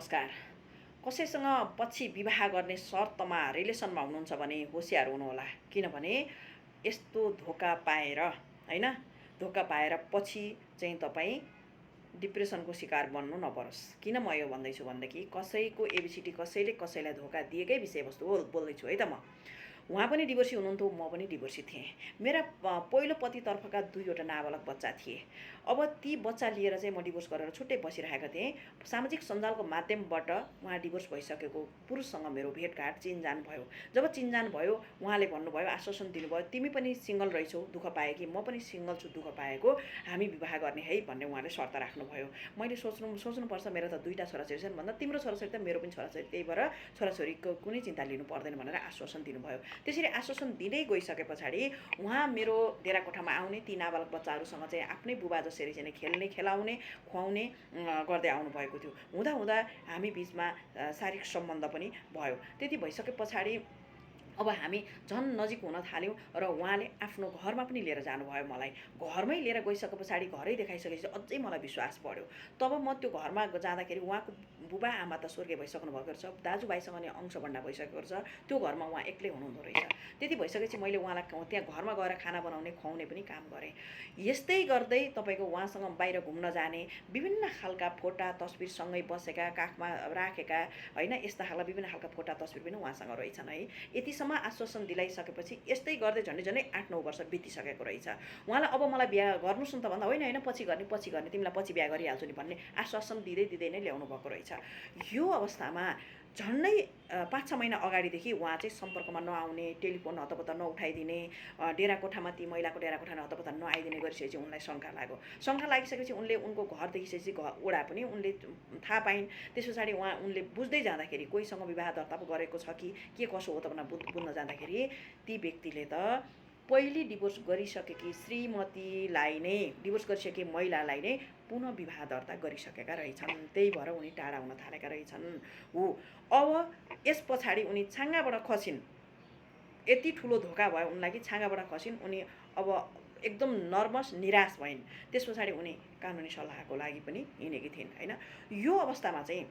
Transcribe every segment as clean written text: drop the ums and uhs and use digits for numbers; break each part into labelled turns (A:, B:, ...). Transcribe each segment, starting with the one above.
A: नमस्कार। कसैसँग पछि विवाह गर्ने शर्तमा रिलेसनमा हुनुहुन्छ भने होसियार हुनुहोला। किनभने यस्तो धोका पाएर हैन, धोका पाएर पछि चाहिँ तपाईँ डिप्रेसनको शिकार बन्नु नपरोस्। किन म यो भन्दैछु भनेदेखि कसैको एबिसिडी कसैले कसैलाई धोका दिएकै विषयवस्तु हो बोल्दैछु है त म। उहाँ पनि डिभोर्सी हुनुहुन्थ्यो, म पनि डिभोर्सी थिएँ। मेरा पहिलो पतितर्फका 2वटा नाबालक बच्चा थिए। अब ती बच्चा लिएर चाहिँ म डिभोर्स गरेर छुट्टै बसिरहेको थिएँ। सामाजिक सञ्जालको माध्यमबाट उहाँ डिभोर्स भइसकेको पुरुषसँग मेरो भेटघाट चिनजान भयो। जब चिनजान भयो उहाँले भन्नुभयो, आश्वासन दिनुभयो, तिमी पनि सिङ्गल रहेछौ, दुःख पाए कि म पनि सिङ्गल छु, दुःख पाएको, हामी विवाह गर्ने है भन्ने उहाँले शर्त राख्नुभयो। मैले सोच्नुपर्छ, मेरो त 2टा छोराछोरी छन् भन्दा तिम्रो छोराछोरी त मेरो पनि छोराछोरी, त्यही भएर छोराछोरीको कुनै चिन्ता लिनु पर्दैन भनेर आश्वासन दिनुभयो। त्यसरी आश्वासन दिँदै गइसके पछाडि उहाँ मेरो डेरा कोठामा आउने, ती नाबालक बच्चाहरूसँग चाहिँ आफ्नै बुबा जसरी चाहिँ खेल्ने, खेलाउने, खुवाउने गर्दै आउनुभएको थियो। हुँदा हामी बिचमा शारीरिक सम्बन्ध पनि भयो। त्यति भइसके पछाडि अब हामी झन् नजिक हुन थाल्यौँ र उहाँले आफ्नो घरमा पनि लिएर जानुभयो मलाई। घरमै लिएर गइसके पछाडि घरै देखाइसकेपछि अझै मलाई विश्वास बढ्यो। तब म त्यो घरमा जाँदाखेरि उहाँको बुबा आमा त स्वर्गीय भइसक्नु भएको रहेछ, दाजुभाइसँग नि अंशभण्डा भइसकेको रहेछ। त्यो घरमा उहाँ एक्लै हुनुहुँदो रहेछ। त्यति भइसकेपछि मैले उहाँलाई त्यहाँ घरमा गएर खाना बनाउने, खुवाउने पनि काम गरेँ। यस्तै गर्दै तपाईँको उहाँसँग बाहिर घुम्न जाने, विभिन्न खालका फोटा तस्बिरसँगै बसेका, काखमा राखेका होइन, यस्ता खालका विभिन्न खालका फोटा तस्बिर पनि उहाँसँग रहेछन् है। यतिसम्म आश्वासन दिलाइसकेपछि यस्तै गर्दै झन्डै 8-9 वर्ष बितिसकेको रहेछ। उहाँलाई अब मलाई बिहा गर्नुहोस् न त भन्दा होइन पछि गर्ने, तिमीलाई पछि बिहा गरिहाल्छु नि भन्ने आश्वासन दिँदै नै ल्याउनु भएको रहेछ। यो अवस्थामा झन्डै 5-6 महिना अगाडिदेखि उहाँ चाहिँ सम्पर्कमा नआउने, टेलिफोन हतपत नउठाइदिने, डेरा कोठामा ती महिलाको डेरा कोठामा हतपत नआइदिने गरिसकेपछि उनलाई शङ्का लाग्यो। शङ्का लागिसकेपछि उनले उनको घर देखिसकेपछि वडा पनि उनले थाहा पाइन्। त्यस पछाडि उनले बुझ्दै जाँदाखेरि कोहीसँग विवाह दर्ता गरेको छ कि के कसो हो त भनेर बुझ्न जाँदाखेरि ती व्यक्तिले त पहिले डिभोर्स गरिसकेकी श्रीमतीलाई नै, डिभोर्स गरिसकेकी महिलालाई नै पुनः विवाह दर्ता गरिसकेका रहेछन्। त्यही भएर उनी टाढा हुन थालेका रहेछन् हो। अब यस पछाडि उनी छाँगाबाट खसिन्। यति ठुलो धोका भयो उनलाई कि छाँगाबाट खसिन्। उनी अब एकदम नर्भस, निराश भइन्। त्यस पछाडि उनी कानुनी सल्लाहको लागि पनि हिँडेकी थिइन् होइन। यो अवस्थामा चाहिँ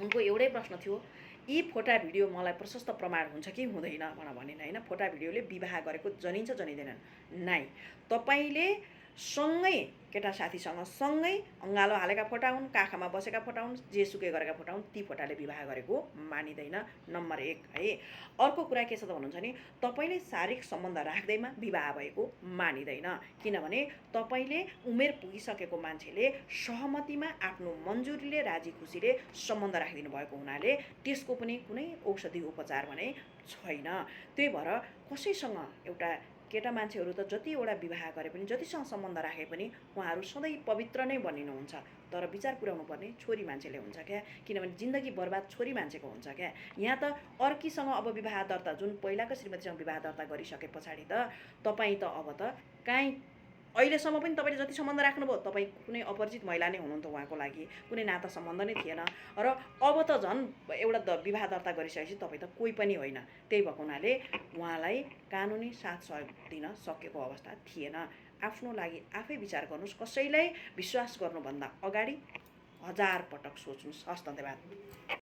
A: उनको एउटै प्रश्न थियो, यी फोटा भिडियो मलाई प्रशस्त प्रमाण हुन्छ कि हुँदैन भनेर भनिन् होइन। फोटा भिडियोले विवाह गरेको जनिन्छ जनिँदैनन् नाइ। तपाईँले सँगै केटा साथीसँग सँगै अँगालो हालेका फोटा हुन्, काखमा बसेका फोटा हुन्, जेसुकै गरेका फोटा हुन्, ती फोटाले विवाह गरेको मानिँदैन, नम्बर 1 है। अर्को कुरा के छ त भन्नुहुन्छ नि, तपाईँले शारीरिक सम्बन्ध राख्दैमा विवाह भएको मानिँदैन। किनभने तपाईँले उमेर पुगिसकेको मान्छेले सहमतिमा आफ्नो मन्जुरीले, राजी खुसीले सम्बन्ध राखिदिनु भएको हुनाले त्यसको पनि कुनै औषधि उपचार भने छैन। त्यही भएर कसैसँग एउटा केटा मान्छेहरू त जतिवटा विवाह गरे पनि, जतिसँग सम्बन्ध राखे पनि उहाँहरू सधैँ पवित्र नै बनिनुहुन्छ। तर विचार पुर्याउनु पर्ने छोरी मान्छेले हुन्छ क्या। किनभने जिन्दगी बर्बाद छोरी मान्छेको हुन्छ क्या। यहाँ त अर्कीसँग अब विवाह दर्ता, जुन पहिलाको श्रीमतीसँग विवाह दर्ता गरिसके पछाडि त तपाईँ त अब त काहीँ अहिलेसम्म पनि तपाईँले जति सम्बन्ध राख्नुभयो, तपाईँ कुनै अपरिचित महिला नै हुनुहुन्थ्यो उहाँको लागि, कुनै नाता सम्बन्ध नै थिएन। र अब त झन् एउटा विवाह दर्ता गरिसकेपछि तपाईँ त कोही पनि होइन। त्यही भएको हुनाले उहाँलाई कानुनी साथ सहयोग दिन सकेको अवस्था थिएन। आफ्नो लागि आफै विचार गर्नुहोस्। कसैलाई विश्वास गर्नुभन्दा अगाडि 1000 पटक सोच्नुहोस्। हस्, धन्यवाद।